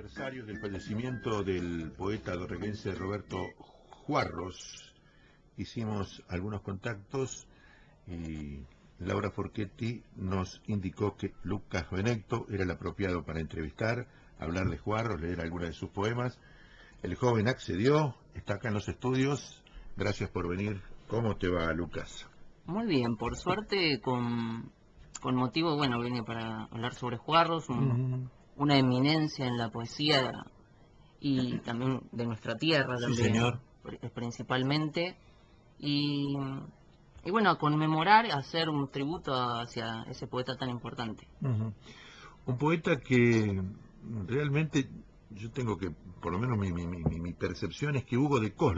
aniversario del fallecimiento del poeta dorreguense Roberto Juarros. Hicimos algunos contactos y Laura Forchetti nos indicó que Lucas Benedetto era el apropiado para entrevistar, hablar de Juarros, leer algunas de sus poemas. El joven accedió, está acá en los estudios. Gracias por venir. ¿Cómo te va, Lucas? Muy bien, por suerte, con motivo, bueno, vine para hablar sobre Juarros, una eminencia en la poesía y también de nuestra tierra, Sí, también, señor. Principalmente. Y, y bueno, a conmemorar, hacer un tributo hacia ese poeta tan importante. Un poeta que realmente yo tengo que, por lo menos mi percepción es que Hugo de Cos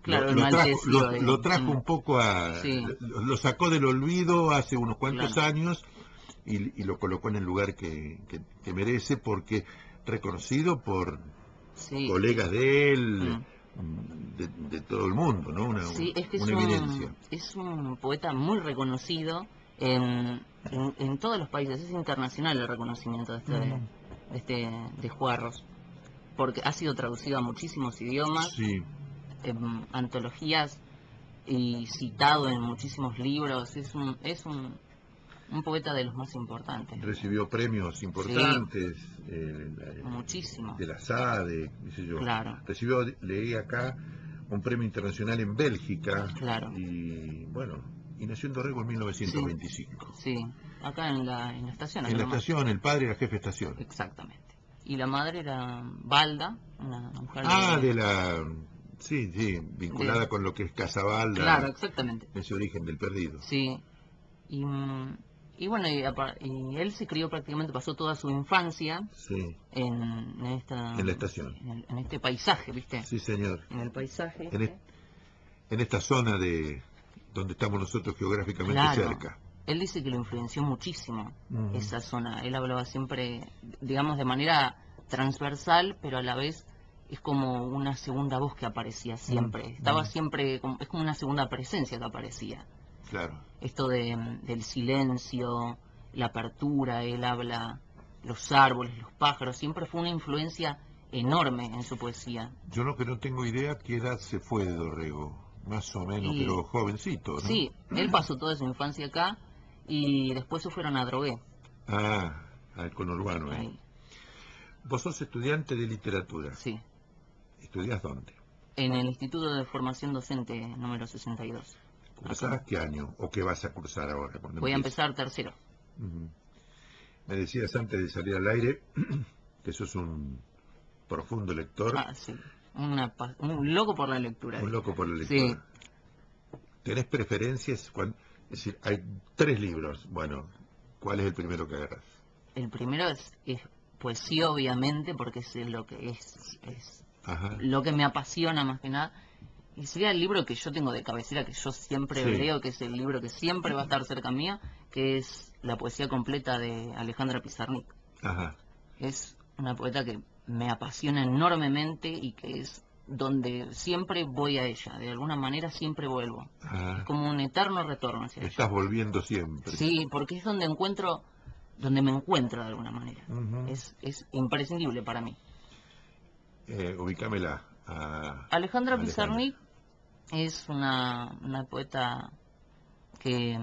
Claro, enalteció, lo trajo un poco sí, lo sacó del olvido hace unos cuantos claro, años y lo colocó en el lugar que merece, porque reconocido por sí, colegas de él, mm. de todo el mundo, ¿no? Sí, es que Una eminencia. es un poeta muy reconocido en todos los países. Es internacional el reconocimiento de Juarros, porque ha sido traducido a muchísimos idiomas, Sí, en antologías y citado en muchísimos libros. Un poeta de los más importantes. recibió premios Sí, importantes, muchísimo, de la SADE, qué sé yo. claro, Recibió, leí acá, un premio internacional en Bélgica claro. y, bueno, y nació en Dorrego en Sí, 1925. sí, acá en la estación, En acá la nomás. estación, el padre era jefe de estación. Exactamente. Y la madre era Balda, una mujer Ah, sí, sí, vinculada de... con lo que es Claro, Casabalda, exactamente. ese origen del perdido. Sí. Y, y bueno, y él se crió prácticamente, pasó toda su infancia Sí, en en la estación. en este paisaje, ¿viste? Sí, señor. En el paisaje En, este. en esta zona de donde estamos nosotros geográficamente Claro. cerca. Él dice que lo influenció muchísimo Ujú. esa zona. Él hablaba siempre, digamos, de manera transversal, pero a la vez es como una segunda voz que aparecía siempre. Estaba siempre, es como una segunda presencia que aparecía. Claro. Esto del silencio, la apertura, él habla, los árboles, los pájaros, siempre fue una influencia enorme en su poesía. Yo lo que no tengo idea qué edad se fue de Dorrego, más o menos, Y pero jovencito, ¿no? sí, él pasó toda su infancia acá y después se fueron a Drogué. Ah, al conurbano ahí. Ahí, Vos sos estudiante de literatura. sí, ¿Estudiás dónde? en el Instituto de Formación Docente número 62. Acá. ¿Cursás qué año? ¿O qué vas a cursar ahora cuando Voy a empieces? empezar tercero. Ujú. Me decías antes de salir al aire que sos un profundo lector, Ah, sí, un loco por la lectura, un diría. loco por la Sí, lectura. ¿Tenés preferencias? Es decir, hay 3 libros. Bueno, ¿cuál es el primero que agarras? el primero es poesía, obviamente, porque es lo que es Ajá. lo que me apasiona más que nada. Y sería el libro que yo tengo de cabecera, que yo siempre Sí. leo, que es el libro que siempre va a estar cerca mía, que es La poesía completa de Alejandra Pizarnik. Ajá. Es una poeta que me apasiona enormemente y que es donde siempre voy a ella, de alguna manera siempre vuelvo. Es Ajá. como un eterno retorno hacia ella. Estás volviendo siempre. Sí, porque es donde me encuentro de alguna manera. Ujú. Es imprescindible para mí. Ubícamela a Alejandra Alejandra. Pizarnik es una poeta que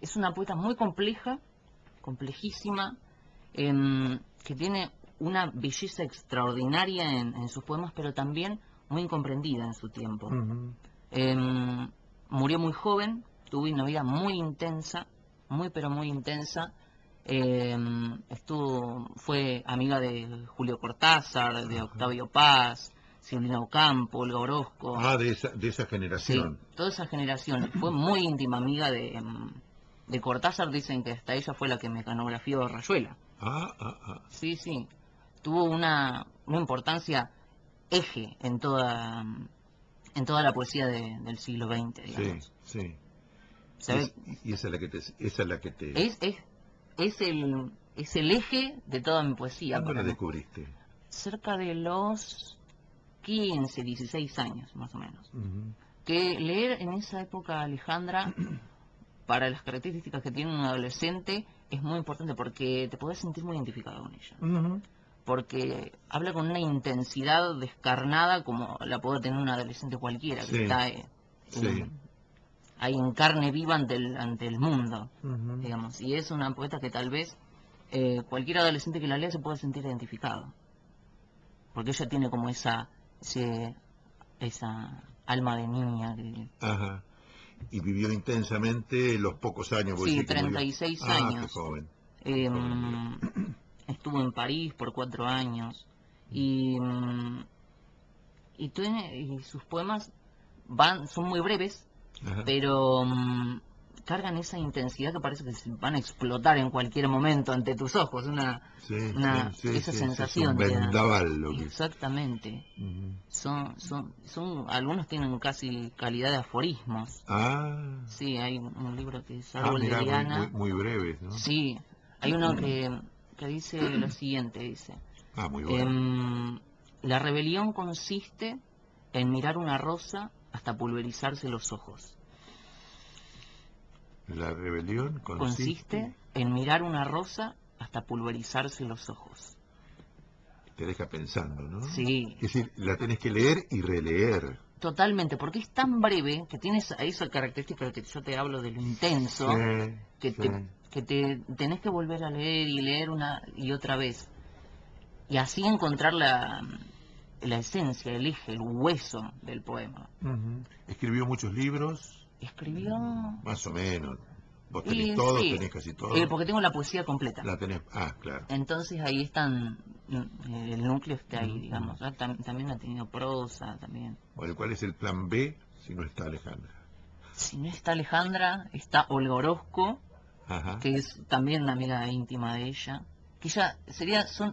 es una poeta muy compleja, complejísima, que tiene una belleza extraordinaria en sus poemas, pero también muy incomprendida en su tiempo. Ujú. Em, Murió muy joven, tuvo una vida muy intensa, muy pero muy intensa. Fue amiga de Julio Cortázar, de Ajá. Octavio Paz, Silvina Ocampo, Olga Orozco. Ah, de esa Sí, generación. toda esa generación. Fue muy íntima amiga de Cortázar, dicen que hasta ella fue la que mecanografió Rayuela. Ah, ah, ah. Sí, sí. Tuvo una importancia eje en toda la poesía del siglo XX, Sí, digamos. sí. ¿Sabe? Y esa es la que esa es la que te. Es, es, es el eje de toda mi poesía ¿Cuándo la para mí. descubriste? Cerca de los 15, 16 años, más o menos. Ujú. Que leer en esa época a Alejandra, para las características que tiene un adolescente, es muy importante porque te podés sentir muy identificado con ella. Ujú. porque habla con una intensidad descarnada como la puede tener un adolescente cualquiera, Sí, que está sí. ahí en carne viva ante el mundo, Ujú. digamos. Y es una poeta que tal vez cualquier adolescente que la lea se puede sentir identificado, porque ella tiene como esa alma de niña. Ajá. Y vivió intensamente los pocos años, vos Sí, decís que murió. 36 Ah, qué años. joven. Qué joven murió. Em, Estuvo en París por 4 años y sus poemas son muy breves, Ajá. pero cargan esa intensidad que parece que se van a explotar en cualquier momento ante tus ojos, Sí, sí, sí, esa sí, sí, es un sensación te dan. vendaval lo que... Exactamente. Ujú. Algunos tienen casi calidad de aforismos. Ah, Sí, hay un libro que es Árbol de mirá, Liana. muy breves, ¿no? Sí, hay uno que dice lo siguiente, dice, Ah, muy bueno. em, la rebelión consiste en mirar una rosa hasta pulverizarse los ojos. La rebelión Consiste consiste... en mirar una rosa hasta pulverizarse los ojos. Te deja pensando, ¿no? Sí, Es decir, la tenés que leer y releer. totalmente, porque es tan breve que tiene esa característica que yo te hablo de lo Sí, intenso, que sí. te tenés que volver a leer y leer una y otra vez. Y así encontrar la esencia, el eje, el hueso del poema. Ujú. Escribió muchos libros, Escribió... más o menos. Vos tenés Y todo, sí, tenés casi todo. porque tengo la poesía completa. La tenés... Ah, claro. Entonces ahí están, el núcleo está ahí, Ujú. digamos. También ha tenido prosa, también. Bueno, ¿cuál es el plan B si no está Alejandra? Si no está Alejandra, está Olga Orozco, Ajá, que es también una amiga íntima de ella. Que ella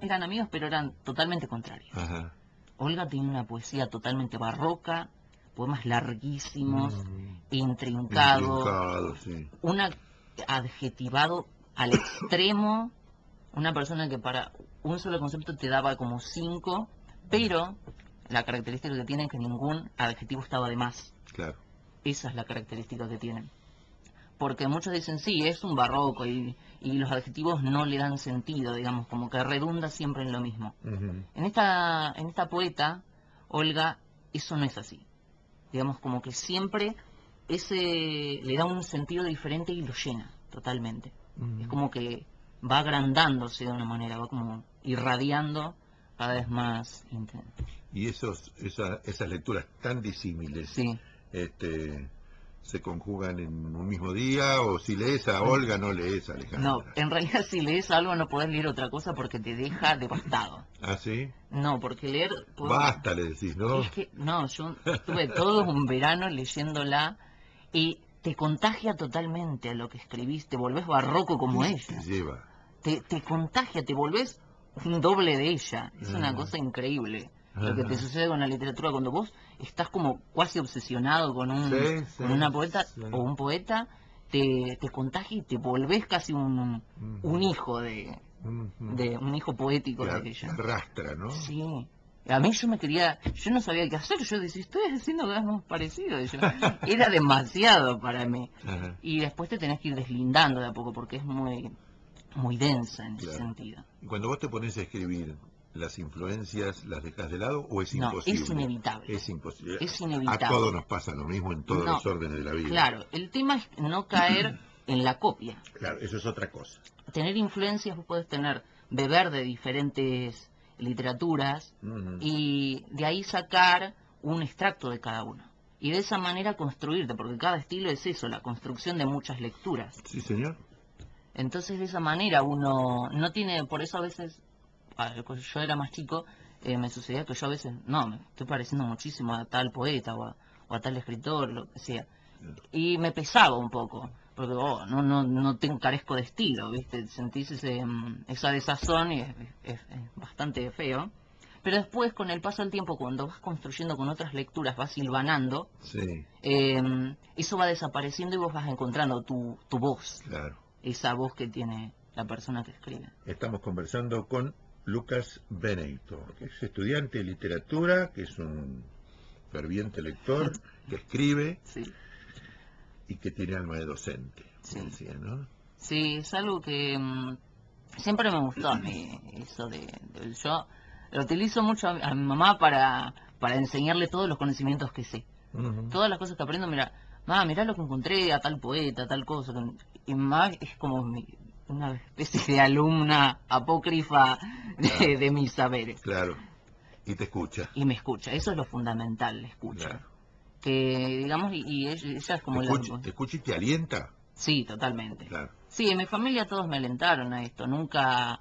eran amigos, pero eran totalmente contrarios. ajá. Olga tiene una poesía totalmente barroca, poemas larguísimos, Mm, intrincados, intrincado, sí. un adjetivado al extremo, una persona que para un solo concepto te daba como 5, pero la característica que tiene es que ningún adjetivo estaba de más. Claro. Esa es la característica que tienen. Porque muchos dicen, sí, es un barroco y los adjetivos no le dan sentido, digamos, como que redunda siempre en lo mismo. Ujú. En esta poeta, Olga, eso no es así. Digamos, como que siempre le da un sentido diferente y lo llena totalmente. Es Ujú. como que va agrandándose de una manera, va como irradiando cada vez más. Y esas lecturas tan disímiles, Sí. este, se conjugan en un mismo día, o si lees a Olga, no lees a No, Alejandra. en realidad si lees algo no podés leer otra cosa porque te deja devastado. ¿Ah, sí? No, porque leer... Basta, le decís, ¿no? Es que, no, yo estuve todo un verano leyéndola y te contagia totalmente a lo que escribís, te volvés barroco como ¿Qué te ella. lleva? Te contagia, te volvés un doble de ella. Es una Ah, cosa increíble lo que te ajá. sucede con la literatura cuando vos estás como cuasi obsesionado Sí, con sí, una poeta sí. o un poeta, te contagia y te volvés casi Ujú, un hijo ujú. de un hijo poético de Te ella. arrastra, ¿no? Sí. A mí yo no sabía qué hacer, yo decía, estoy haciendo algo más parecido. Y era demasiado para mí. Ajá, Y después te tenés que ir deslindando de a poco porque es muy densa en ese claro. sentido. Y cuando vos te pones a escribir, ¿las influencias las dejas de lado o es No, es imposible? inevitable. Es imposible. Es A todos inevitable. nos pasa lo mismo en todos No, los órdenes de la vida. claro, el tema es no caer en la copia. Claro, eso es otra cosa. Tener influencias, vos podés beber de diferentes literaturas Ujú. y de ahí sacar un extracto de cada uno. Y de esa manera construirte, porque cada estilo es eso, la construcción de muchas lecturas. Sí, señor. Entonces de esa manera uno no tiene, por eso a veces, cuando yo era más chico, me sucedía que yo a veces, no, me estoy pareciendo muchísimo a tal poeta o a tal escritor, lo que sea. Y me pesaba un poco, porque no carezco de estilo, ¿viste? Sentís esa desazón y es bastante feo. Pero después, con el paso del tiempo, cuando vas construyendo con otras lecturas, vas hilvanando, Sí, eso va desapareciendo y vos vas encontrando tu voz, claro. esa voz que tiene la persona que escribe. Estamos conversando con Lucas Benedito, que es estudiante de literatura, que es un ferviente lector, que escribe Sí, y que tiene alma de docente, me sí. decía, ¿no? Sí, es algo siempre me gustó a mí eso yo lo utilizo mucho a mi mamá para enseñarle todos los conocimientos que sé. Ujú. Todas las cosas que aprendo, mira, mamá, mirá lo que encontré a tal poeta, tal cosa. Y mamá es como una especie de alumna apócrifa Claro, de mis saberes. claro. Y te escucha. Y me escucha, eso es lo fundamental, la escucha. Claro. Que, digamos, y ella es como la... Te escucha y te alienta. Sí, totalmente. Claro. Sí, en mi familia todos me alentaron a esto. Nunca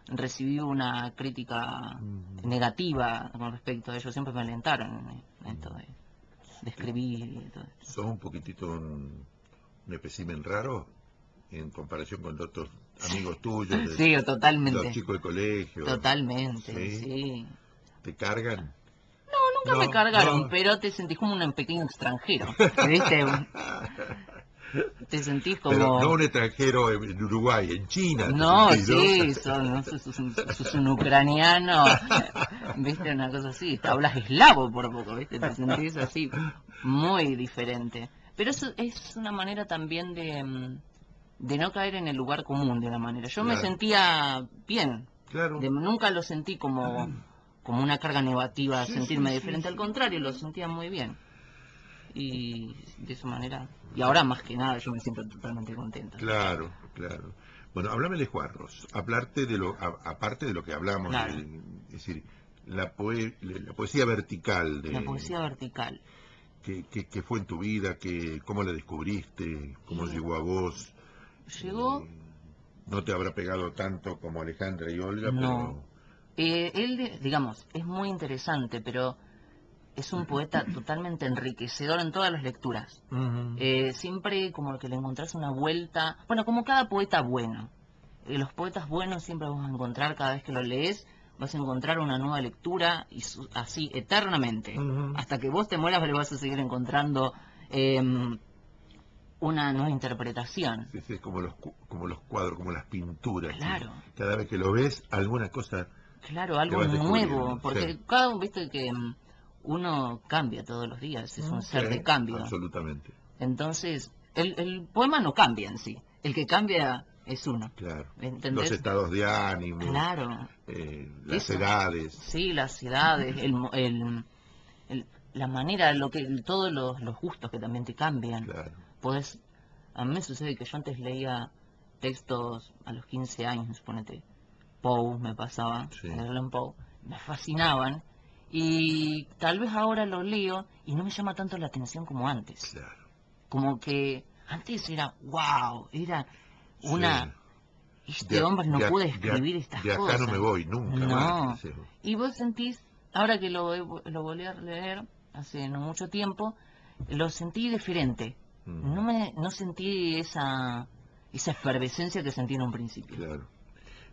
recibí una crítica Ujú. negativa con respecto a ello. Siempre me alentaron en esto de escribir y todo eso. Sos un poquitito un espécimen raro en comparación con otros amigos tuyos, Sí, los totalmente. chicos de colegio. Totalmente, ¿Sí? sí. ¿Te cargan? No, nunca me No, cargaron, no. pero te sentís como un pequeño extranjero. ¿Viste? Te sentís Pero no como... un extranjero en Uruguay, en China te No, sentís, ¿no? sí, ¿no? Sos un ucraniano, viste, una cosa así, hablas eslavo por poco, viste, te sentís así, muy diferente. Pero eso es una manera también de no caer en el lugar común de una manera. Yo me Claro, sentía bien, claro. nunca lo sentí como una carga negativa, Sí, sí, sentirme sí, diferente, al sí. contrario, lo sentía muy bien. Y de esa manera, y ahora más que nada yo me siento totalmente contento. Claro, claro. Bueno, háblame de Juarros. Hablarte de aparte de lo que hablamos, Claro, es decir, la poesía vertical la poesía vertical. que fue en tu vida, cómo la descubriste, cómo Y llegó a vos. llegó, eh, no te habrá pegado tanto como Alejandra y Olga, no. pero Él, digamos, es muy interesante, pero es un poeta totalmente enriquecedor en todas las lecturas. ujú, Siempre como que le encontrás una vuelta, bueno, como cada poeta bueno. Los poetas buenos siempre vas a encontrar, cada vez que lo lees, vas a encontrar una nueva lectura y así eternamente. ujú. Hasta que vos te mueras le vas a seguir encontrando em, una nueva interpretación. Sí, sí, es como los cuadros, como las pinturas, que Claro. cada vez que lo ves, alguna cosa Claro, le algo vas nuevo, descubriendo. Sí, porque cada uno, viste que uno cambia todos los días, es un sí, ser de cambio. absolutamente, Entonces, el poema no cambia en sí, el que cambia es uno, claro. Los ¿entendés? estados de ánimo, Claro, las eso, edades, sí, las edades, la manera, todos los gustos que también te cambian. claro. Podés, a mí me sucede que yo antes leía textos a los 15 años, suponete, Poe me pasaba, Sí, Edgar Allan Poe, me fascinaban y tal vez ahora lo leo y no me llama tanto la atención como antes. claro. Como que antes era wow, era Sí. una, este hombre no puede De escribir estas de acá no me cosas. voy nunca más, No. dice. Y vos sentís, ahora que lo volví a leer hace no mucho tiempo, lo sentí diferente. Mm, No sentí esa efervescencia que sentí en un principio. claro.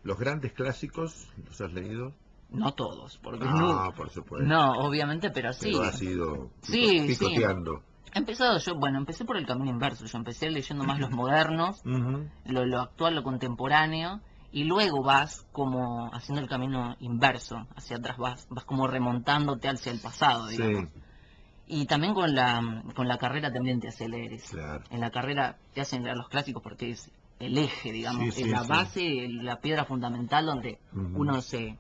Los grandes clásicos, ¿los has leído? No todos, porque no, No, por supuesto. no, obviamente, pero Pero sí. has ido Sí, sí. picoteando. Empecé por el camino inverso. Yo empecé leyendo más los modernos, Ujú, lo actual, lo contemporáneo, y luego vas como haciendo el camino inverso, hacia atrás, vas como remontándote hacia el pasado, sí, digamos. Y también con la carrera también te hace leer eso. claro. En la carrera te hacen leer los clásicos porque es el eje, Sí, digamos, es sí, la sí. base, la piedra fundamental donde Ujú, uno se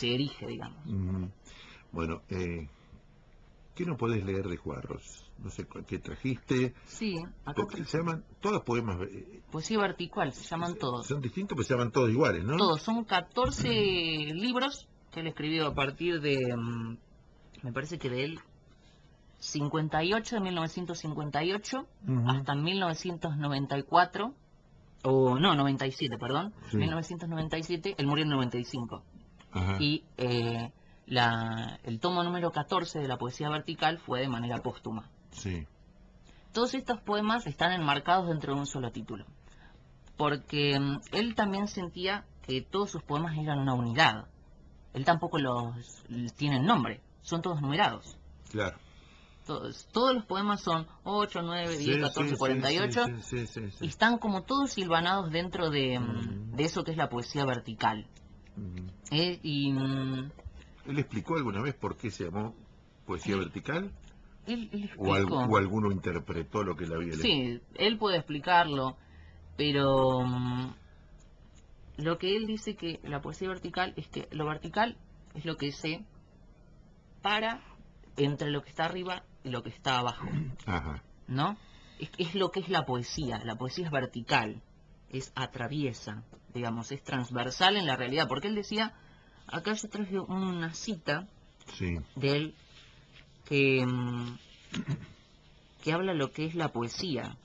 erige, digamos. ujú. Bueno, ¿qué no podés leer de Juarros? No sé qué trajiste. Sí, acá Porque se traje. llaman todos poemas. Poesía vertical, se llaman todos. Son distintos, pero se llaman todos iguales, ¿no? Todos, son 14 libros que él escribió a partir de, me parece que de él, 58, de 1958 Ujú, hasta 1994, o no, 97, perdón, sí. 1997, él murió en 95. Ajá. Y el tomo número 14 de la poesía vertical fue de manera póstuma. Sí. Todos estos poemas están enmarcados dentro de un solo título, porque él también sentía que todos sus poemas eran una unidad. Él tampoco los tienen nombre, son todos numerados. Claro. Todos los poemas son 8, 9, 10, Sí, 14, sí, sí, sí, 48 sí, sí, sí, y sí. están como todos silvanados dentro Mm, de eso que es la poesía vertical. mm. Y ¿Él explicó alguna vez por qué se llamó poesía él, vertical? él O explicó, alguno interpretó lo que él había leído? sí, él puede explicarlo, pero lo que él dice que la poesía vertical es que lo vertical es lo que se para entre lo que está arriba y lo que está abajo, Ajá. ¿no? Es lo que es la poesía es vertical, es atraviesa, digamos, es transversal en la realidad, porque él decía, acá yo traje una cita Sí. de él que, que habla lo que es la poesía.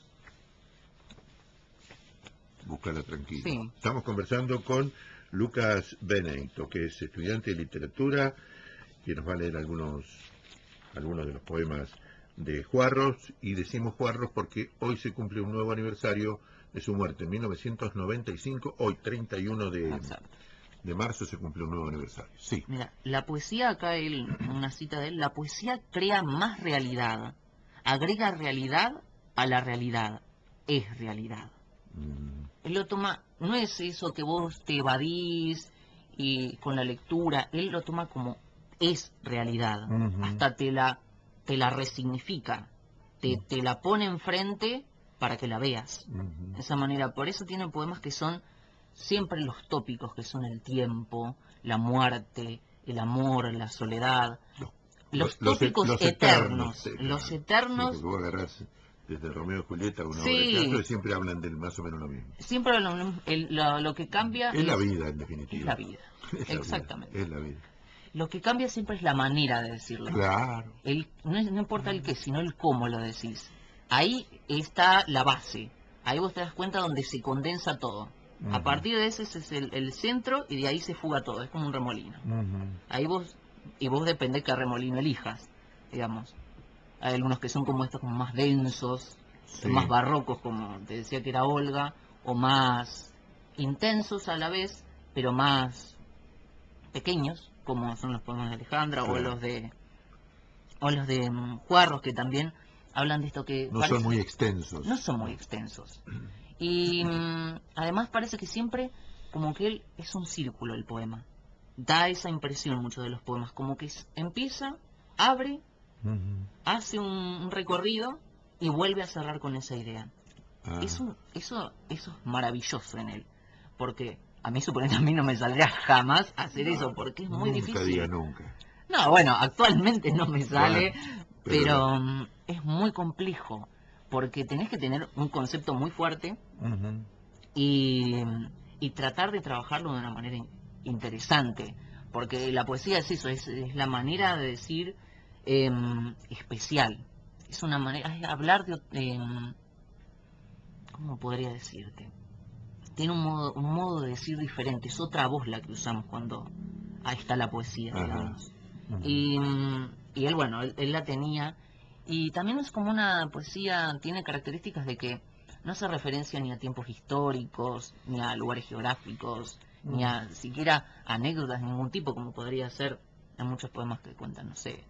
Búscala tranquilo. Sí. Estamos conversando con Lucas Benedicto, que es estudiante de literatura, que nos va a leer algunos de los poemas de Juarros, y decimos Juarros porque hoy se cumple un nuevo aniversario de su muerte, en 1995, hoy 31 Exacto. de marzo se cumple un nuevo aniversario. Sí. Mira, la poesía, acá él, una cita de él, la poesía crea más realidad, agrega realidad a la realidad, es realidad. Él lo toma, no es eso que vos te evadís y con la lectura, él lo toma como es realidad, hasta te la resignifica, te la pone enfrente para que la veas. De esa manera, por eso tiene poemas que son siempre los tópicos, que son el tiempo, la muerte, el amor, la soledad, los tópicos eternos, los eternos. Sí, porque vos agarrás desde Romeo y Julieta una obra de Sí, teatro y siempre hablan del más o menos lo mismo. siempre lo que cambia Es la vida, en definitiva. es la vida. Es la Exactamente. vida, es la vida. Lo que cambia siempre es la manera de decirlo. Claro. No importa el qué, sino el cómo lo decís. Ahí está la base. Ahí vos te das cuenta donde se condensa todo. A partir de ese es el centro y de ahí se fuga todo. Es como un remolino. Ahí vos depende qué remolino elijas, digamos. Hay algunos que son como estos, como más densos, Sí. más barrocos, como te decía que era Olga, o más intensos a la vez, pero más pequeños, como son los poemas de Alejandra, Claro. o los de Juarros, que también hablan de esto que No son muy extensos. no son muy extensos. Y además parece que siempre, como que él es un círculo el poema. Da esa impresión mucho de los poemas, como que empieza, abre, hace un recorrido y vuelve a cerrar con esa idea. Ah. Eso es maravilloso en él, porque a mí suponete a mí no me saldría jamás hacer eso, porque es muy Nunca difícil. diga nunca. No, bueno, actualmente no me sale, Bueno, pero es muy complejo, porque tenés que tener un concepto muy fuerte y, y tratar de trabajarlo de una manera interesante, porque la poesía es eso, es la manera de decir especial, es una manera, es hablar de, ¿cómo podría decirte? Tiene un modo de decir diferente, es otra voz la que usamos cuando ahí está la poesía, digamos. Y él, bueno, él la tenía, y también es como una poesía, tiene características de que no hace referencia ni a tiempos históricos, ni a lugares geográficos, ni a siquiera anécdotas de ningún tipo, como podría ser en muchos poemas que cuentan, no sé,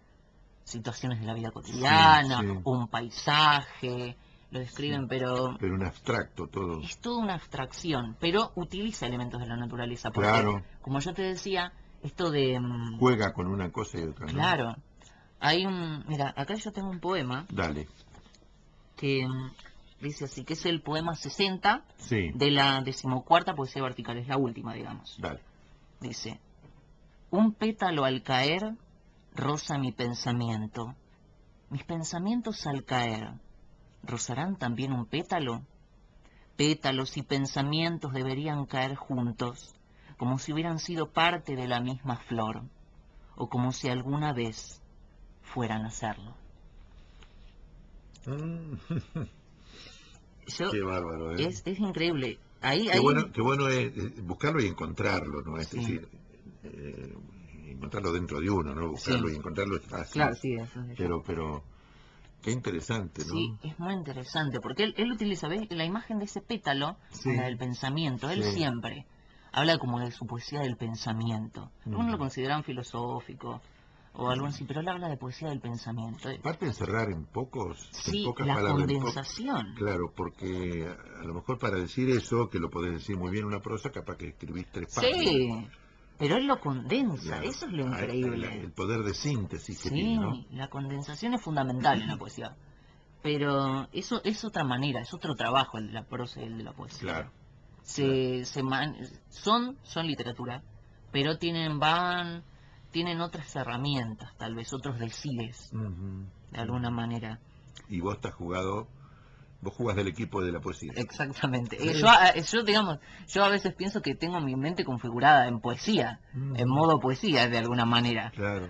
situaciones de la vida cotidiana, Sí, sí. o un paisaje, lo describen, pero Pero un abstracto todo. es toda una abstracción, pero utiliza elementos de la naturaleza, porque, Claro. como yo te decía, esto de... Juega con una cosa y otra, ¿no? Claro, hay mira, acá yo tengo un poema Dale. que dice así, que es el poema 60 Sí. de la 14ª poesía vertical, es la última, digamos. Dale. Dice, un pétalo al caer roza mi pensamiento. Mis pensamientos al caer, ¿rozarán también un pétalo? Pétalos y pensamientos deberían caer juntos, como si hubieran sido parte de la misma flor, o como si alguna vez fueran a serlo. Qué bárbaro, ¿eh? Es increíble. Ahí, Qué bueno es buscarlo y encontrarlo, ¿no? Es Sí. decir, encontrarlo dentro de uno, ¿no? Buscarlo Sí. y encontrarlo es fácil. Claro, sí, eso es Pero, qué interesante, ¿no? sí, es muy interesante, porque él utiliza, ¿ves? La imagen de ese pétalo, Sí. la del pensamiento, él Sí. siempre habla como de su poesía del pensamiento. Algunos lo consideran filosófico o algo así, pero él habla de poesía del pensamiento. Aparte de encerrar en Sí, pocas la palabras. condensación. Claro, porque a lo mejor para decir eso, que lo podés decir muy bien en una prosa, capaz que escribís 3 páginas. Sí, pero él lo condensa, Claro. eso es lo El increíble. poder de síntesis que Sí, tiene, ¿no? la condensación es fundamental en la poesía. Pero eso es otra manera, es otro trabajo el de la prosa y el de la poesía. Claro. son literatura, pero tienen otras herramientas, tal vez, otros deciles, de alguna manera. Y vos vos jugás del equipo de la poesía. Exactamente. Sí. Yo a veces pienso que tengo mi mente configurada en poesía, en modo poesía, de alguna manera. Claro.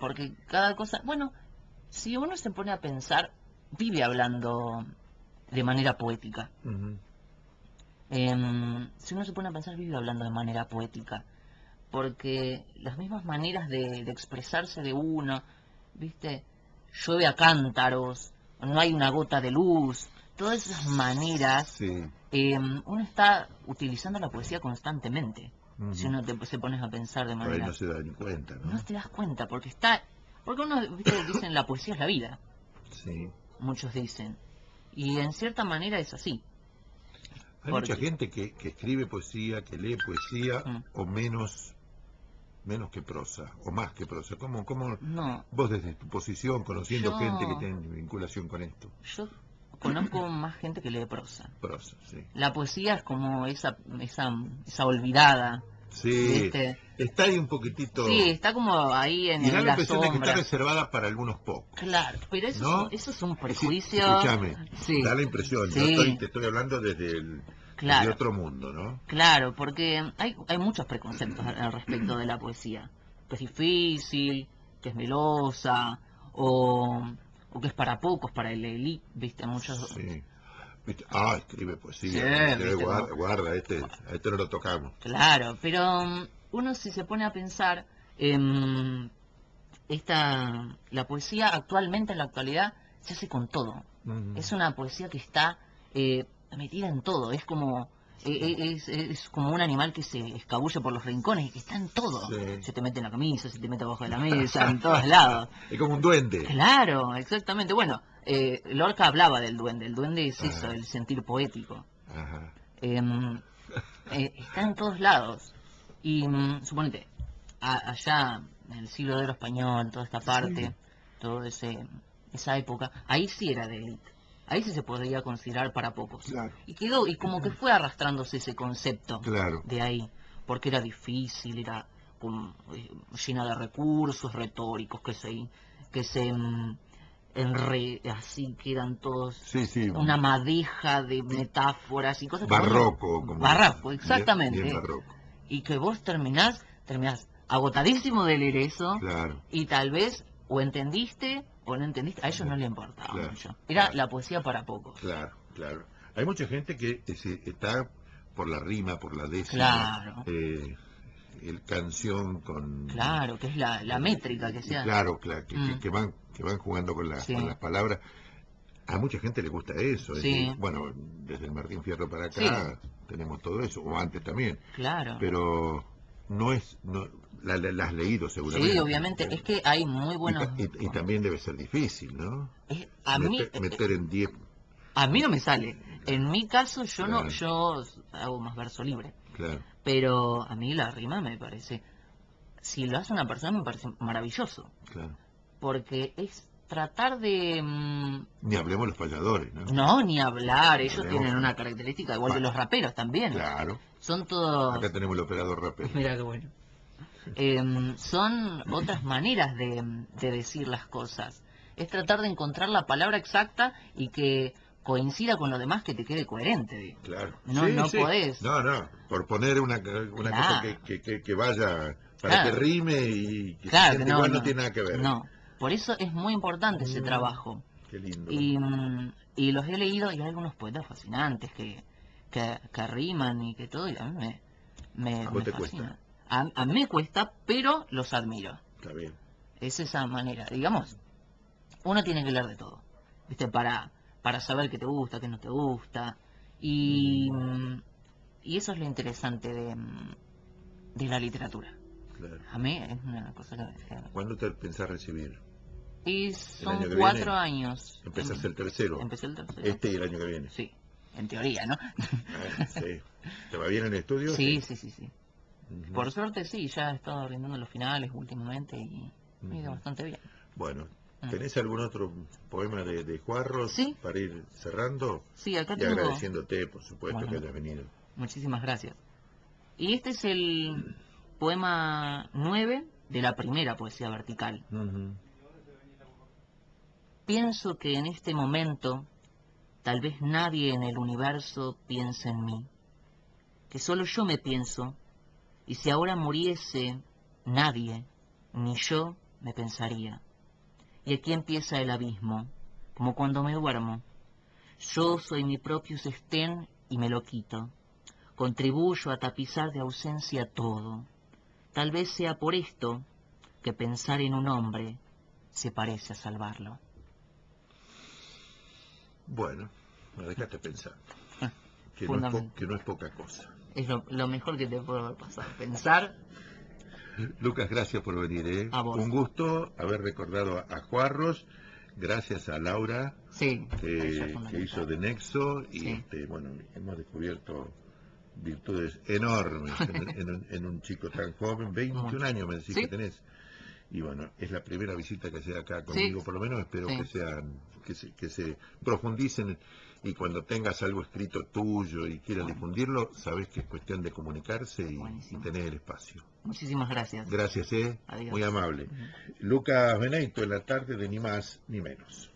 Porque cada cosa, bueno, si uno se pone a pensar, vive hablando de manera poética. Si uno se pone a pensar, vive hablando de manera poética. Porque las mismas maneras de expresarse de uno, ¿viste? Llueve a cántaros, no hay una gota de luz, todas esas maneras, Sí. Uno está utilizando la poesía se pones a pensar de Por ahí manera... no se da ni cuenta, ¿no? No te das cuenta, porque uno, ¿viste? Dicen la poesía es la vida, Sí. muchos dicen, y en cierta manera es así. Hay mucha gente que escribe poesía, que lee poesía, o menos que prosa, o más que prosa. ¿Cómo No, vos desde tu posición, conociendo gente que yo tiene vinculación con esto? conozco más gente que lee prosa. Prosa, sí. La poesía es como esa olvidada, Sí, ¿viste? está ahí un poquitito... Sí, está como ahí Y da en la la impresión de que está sombra. reservada para algunos pocos. Claro, pero ¿No? eso es un Sí, prejuicio. escúchame, Sí, da la impresión, sí, te estoy hablando desde claro, otro mundo, ¿no? claro, porque hay muchos preconceptos al respecto de la poesía. Que es difícil, que es melosa, o que es para pocos, para el elite, ¿viste? Muchos... Sí. ¿Viste? Escribe Sí, poesía, ¿viste? guarda, a este no lo tocamos. Claro, pero uno si se pone a pensar, la poesía actualmente, en la actualidad, se hace con todo. Es una poesía que está metida en todo. Es como es como un animal que se escabulle por los rincones y que está en todo. Sí. Se te mete en la camisa, se te mete abajo de la mesa, en todos lados. Es como un duende. Claro, exactamente. Bueno, Lorca hablaba del duende. El duende es eso, Ajá. el sentir poético. Ajá. Está en todos lados. Y suponete, allá en el siglo de oro español, toda esta parte, Sí. toda esa época, ahí sí era de élite. Ahí sí se podría considerar para pocos. Claro. Y como que fue arrastrándose ese concepto Claro. de ahí, porque era difícil, era llena de recursos retóricos así que eran todos Sí, sí. una madeja de metáforas y cosas que Barroco, como barroco, bien exactamente, barroco. y que vos terminás agotadísimo de leer eso, Claro. y tal vez o entendiste o no entendiste, a ellos no les importaba Claro, mucho, era claro. la poesía para pocos. Claro, claro. Hay mucha gente que está por la rima, por la décima, Claro, el canción con... claro, que es la métrica que y sea. claro, que van jugando con Sí, las palabras. A mucha gente le gusta eso. sí, Bueno, desde el Martín Fierro para sí, acá tenemos todo eso, o antes también. claro. Pero no la has leído seguramente. Sí, obviamente, es que hay muy buenos... Y también debe ser difícil, ¿no? A mí, Meter en 10... a mí no me sale. En mi caso, Claro. yo hago más verso libre. Claro, Pero a mí la rima me parece, si lo hace una persona me parece maravilloso. claro. Porque es tratar de... Ni hablemos de los payadores, ¿no? no, ni hablar. Ellos Hablemos- tienen una característica igual que los raperos también. Claro. Son todos... Acá tenemos el operador rapero. Mira qué bueno. Son otras maneras de decir las cosas. Es tratar de encontrar la palabra exacta y que coincida con lo demás, que te quede coherente. Claro. No, Sí, no sí. podés. No, por poner una cosa Claro. que vaya para Claro. que rime y que Claro, se siente igual no tiene nada que ver. no. Por eso es muy importante ese trabajo. Qué lindo. Y los he leído y hay algunos poetas fascinantes que riman y que todo, y a mí ¿A vos te fascina. A mí me cuesta, pero los admiro. Está bien. Es esa manera. Digamos, uno tiene que leer de todo, ¿viste? Para saber qué te gusta, qué no te gusta. Y eso es lo interesante de la literatura. Claro. A mí es una cosa que... ¿Cuándo te pensás recibir? Y año son que 4 viene? años. Empezás el tercero. Empecé el tercero. Este y el año que viene. Sí, en teoría, ¿no? Sí. ¿Te va bien en el estudio? Sí. Ujú. Por suerte sí, ya he estado rindiendo los finales últimamente y me ha ido Ujú. bastante bien. Bueno, ¿Tenés algún otro poema de Juarros Sí. para ir cerrando? Sí, acá Y tengo. agradeciéndote, por supuesto, Bueno, que hayas venido. muchísimas gracias. Y este es el poema 9 de la primera poesía vertical. Ujú. Pienso que en este momento tal vez nadie en el universo piense en mí, que solo yo me pienso, y si ahora muriese nadie, ni yo me pensaría. Y aquí empieza el abismo, como cuando me duermo. Yo soy mi propio sostén y me lo quito. Contribuyo a tapizar de ausencia todo. Tal vez sea por esto que pensar en un hombre se parece a salvarlo. Bueno, me dejaste pensando, Fundamental. que no es poca cosa. Es lo mejor que te puede haber pasado. Pensar Lucas, gracias por venir, ¿eh? a vos. Un gusto haber recordado a Juarros, gracias a Laura, Sí, ella es que hizo fundamental. de Nexo, y Sí. bueno, hemos descubierto virtudes enormes en un chico tan joven, 21 Mucho. años me decís que ¿Sí? tenés. Y bueno, es la primera visita que sea acá Sí, conmigo, por lo menos espero sí. que se profundicen, y cuando tengas algo escrito tuyo y quieras Bueno, difundirlo, sabés que es cuestión de comunicarse y buenísimo. tener el espacio. Muchísimas gracias. Gracias, muy Adiós. amable. Ujú. Lucas Benedito, en la tarde de Ni Más Ni Menos.